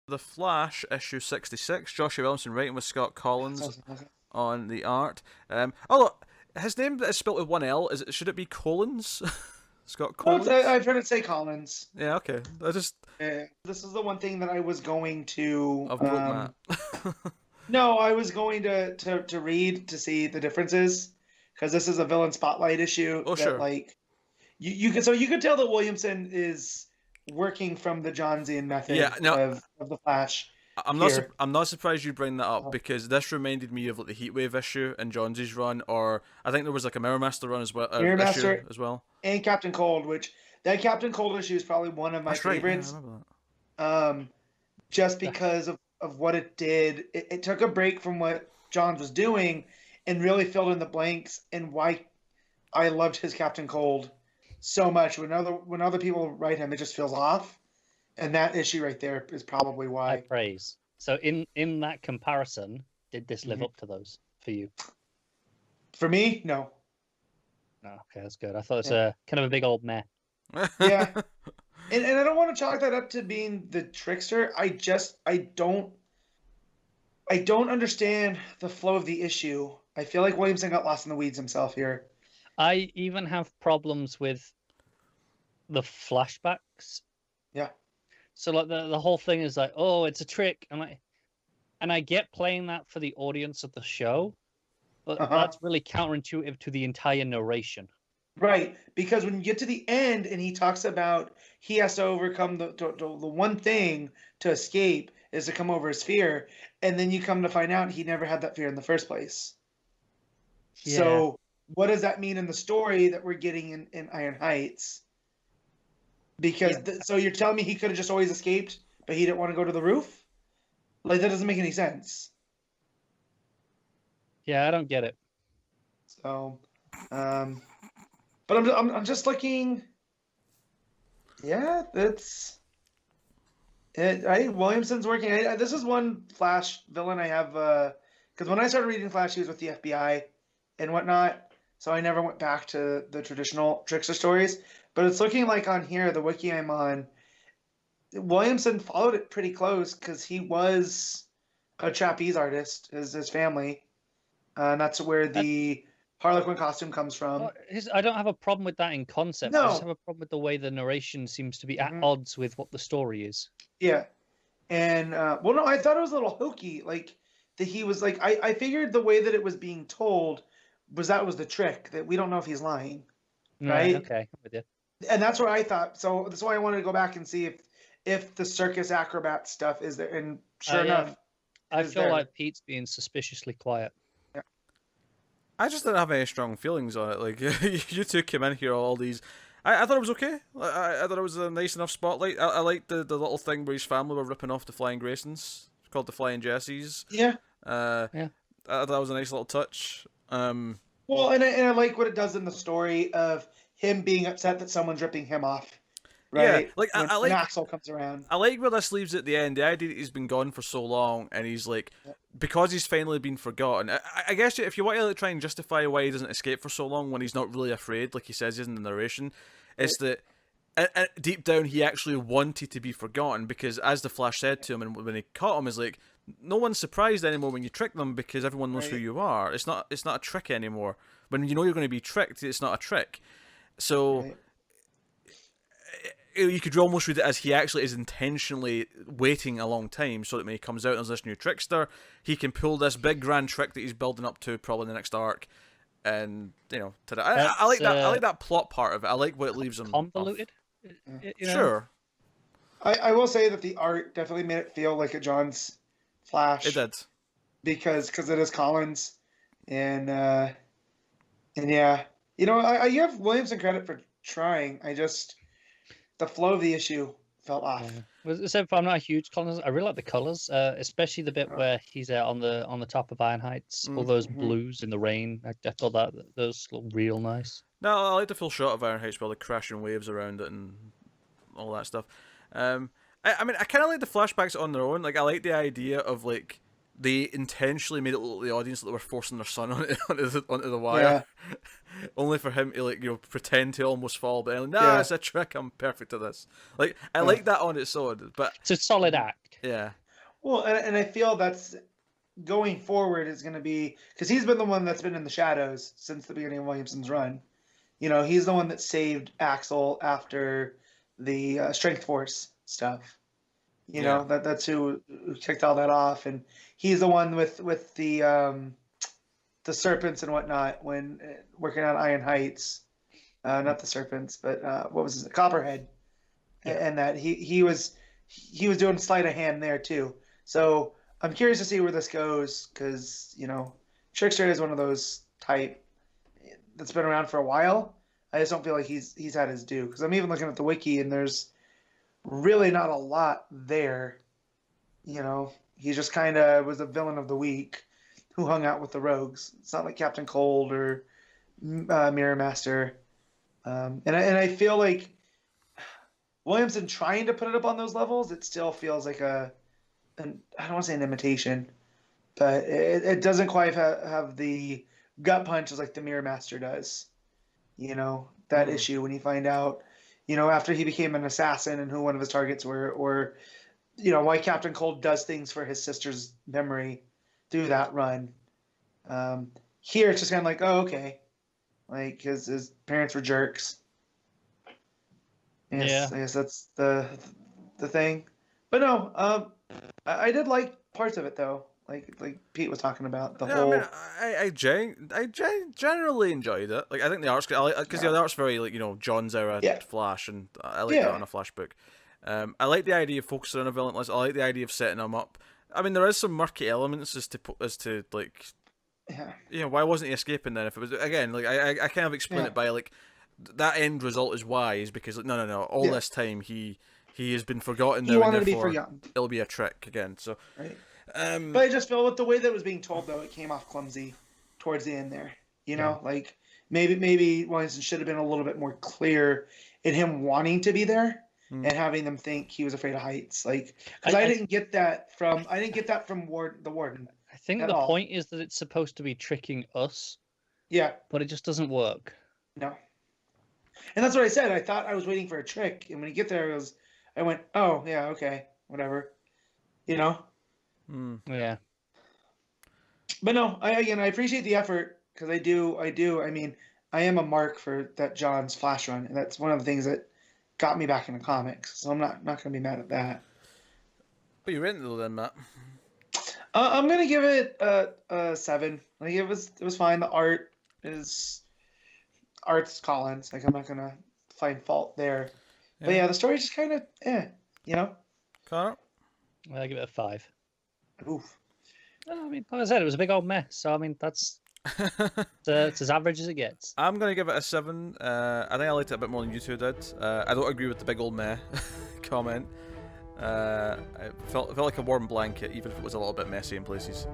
The Flash issue 66. Joshua Williamson writing with Scott Collins on the art. Oh, look, his name is spelled with one L. Should it be Collins? Scott Collins? I've heard it say Collins. Yeah, okay. This is the one thing that I was going to. I've wrote that. No, I was going to read to see the differences, because this is a villain spotlight issue. Oh, sure. Like, you could tell that Williamson is working from the Johnsian method of the Flash. I'm not surprised you bring that up, because this reminded me of like the Heatwave issue in Johnsy's run, or I think there was like a Mirror Master run as well. Issue as well, and Captain Cold, which that Captain Cold issue is probably one of my favorites. Right. Yeah, I remember that. Just because of what it did. It took a break from what Johns was doing and really filled in the blanks, and why I loved his Captain Cold so much. When other people write him, it just feels off. And that issue right there is probably why. High praise. So in that comparison, did this live up to those for you? For me, no. No, okay, that's good. I thought it's a kind of a big old meh. Yeah. And I don't want to chalk that up to being the trickster. I don't understand the flow of the issue. I feel like Williamson got lost in the weeds himself here. I even have problems with the flashbacks. Yeah. So like the whole thing is like, oh, it's a trick. And I get playing that for the audience of the show, but that's really counterintuitive to the entire narration. Right, because when you get to the end and he talks about he has to overcome the one thing to escape is to come over his fear, and then you come to find out he never had that fear in the first place. Yeah. So what does that mean in the story that we're getting in Iron Heights? Because so you're telling me he could have just always escaped, but he didn't want to go to the roof? Like, that doesn't make any sense. Yeah, I don't get it. So, but I'm just looking. Yeah, that's it. I think Williamson's working. This is one Flash villain I have. Because when I started reading Flash, he was with the FBI and whatnot. So I never went back to the traditional trickster stories. But it's looking like on here, the wiki I'm on, Williamson followed it pretty close, because he was a trapeze artist, his family. And that's where the Harlequin costume comes from. Well, I don't have a problem with that in concept. No. I just have a problem with the way the narration seems to be at odds with what the story is. Yeah. And, well, no, I thought it was a little hokey. Like, that he was like, I figured the way that it was being told was the trick, that we don't know if he's lying. Right? Okay, I'm with you. And that's what I thought. So that's why I wanted to go back and see if the circus acrobat stuff is there. And sure enough, I feel like Pete's being suspiciously quiet. Yeah. I just didn't have any strong feelings on it. Like, you two came in here all these. I thought it was okay. I thought it was a nice enough spotlight. I liked the little thing where his family were ripping off the Flying Graysons. It's called the Flying Jessies. Yeah. I thought that was a nice little touch. Well, and I like what it does in the story of him being upset that someone's ripping him off. Right? Yeah, like when I like Axel comes around. I like where this leaves at the end. The idea that he's been gone for so long, and he's like, because he's finally been forgotten. I guess if you want to try and justify why he doesn't escape for so long when he's not really afraid, like he says in the narration, it's that deep down he actually wanted to be forgotten, because as the Flash said to him, and when he caught him, is like, no one's surprised anymore when you trick them, because everyone knows who you are. It's not a trick anymore. When you know you're going to be tricked, it's not a trick. So you could almost read it as he actually is intentionally waiting a long time, so that when he comes out as this new trickster, he can pull this big grand trick that he's building up to probably in the next arc. And I like that. I like that plot part of it. I like what it leaves him convoluted. You know? Sure. I will say that the art definitely made it feel like a John's Flash. It did, because it is Collins, and yeah, I give Williamson credit for trying. The flow of the issue felt off. So I'm not a huge Collins. I really like the colors, especially the bit where he's on the top of Iron Heights. All those blues in the rain. I thought that those look real nice. No, I like the full shot of Iron Heights with all the crashing waves around it and all that stuff. I mean, I kind of like the flashbacks on their own. Like, I like the idea of like they intentionally made it look like the audience that they were forcing their son onto the wire, only for him to like pretend to almost fall, but then, nah, it's a trick. I'm perfect at this. Like I like that on its own, but it's a solid act. Yeah. Well, and I feel that's going forward is going to be because he's been the one that's been in the shadows since the beginning of Williamson's run. You know, he's the one that saved Axel after the Strength Force stuff. You know, that's who kicked all that off, and he's the one with the serpents and whatnot when working on Iron Heights. Not the serpents, but what was his Copperhead, and that he was doing sleight of hand there too. So I'm curious to see where this goes because you know Trickster is one of those type that's been around for a while. I just don't feel like he's had his due because I'm even looking at the wiki and there's really not a lot there. You know, he just kind of was a villain of the week who hung out with the rogues. It's not like Captain Cold or Mirror Master. And I feel like Williamson trying to put it up on those levels, it still feels like I don't want to say an imitation, but it doesn't quite have the gut punch as like the Mirror Master does. You know, that issue when you find out, you know, after he became an assassin and who one of his targets were, or, you know, why Captain Cold does things for his sister's memory through that run. Here it's just kind of like, oh, okay. Like his parents were jerks. I guess that's the thing. But no, I did like parts of it though. Like Pete was talking about the whole. I mean, I generally enjoyed it. Like I think the art's because the art's very like John's era Flash, and I like that on a Flash book. I like the idea of focusing on a villain. I like the idea of setting him up. I mean, there is some murky elements as to like, why wasn't he escaping then? If it was again, like I kind of explain it by like that end result is why is because like, no, all this time he has been forgotten. He wanted to be forgotten. It'll be a trick again. So. Right. But I just feel with the way that it was being told, though, it came off clumsy towards the end there. You know, like maybe Williamson should have been a little bit more clear in him wanting to be there and having them think he was afraid of heights. Like, because I didn't get that from the Warden. I think the point is that it's supposed to be tricking us. Yeah, but it just doesn't work. No, and that's what I said. I thought I was waiting for a trick, and when you get there, I went, oh yeah, okay, whatever, you know. Yeah, but no, I appreciate the effort because I do. I mean, I am a mark for that John's Flash run, and that's one of the things that got me back into comics. So I'm not going to be mad at that. But you rating it then, Matt? I'm gonna give it a 7. Like it was fine. The art's Collins. Like I'm not gonna find fault there. Yeah. But yeah, the story's just kind of you know. Connor? I give it a 5. Oof. I mean, like I said, it was a big old mess. So I mean, that's it's as average as it gets. I'm gonna give it a 7. I think I liked it a bit more than you two did. I don't agree with the big old meh comment. It felt like a warm blanket, even if it was a little bit messy in places.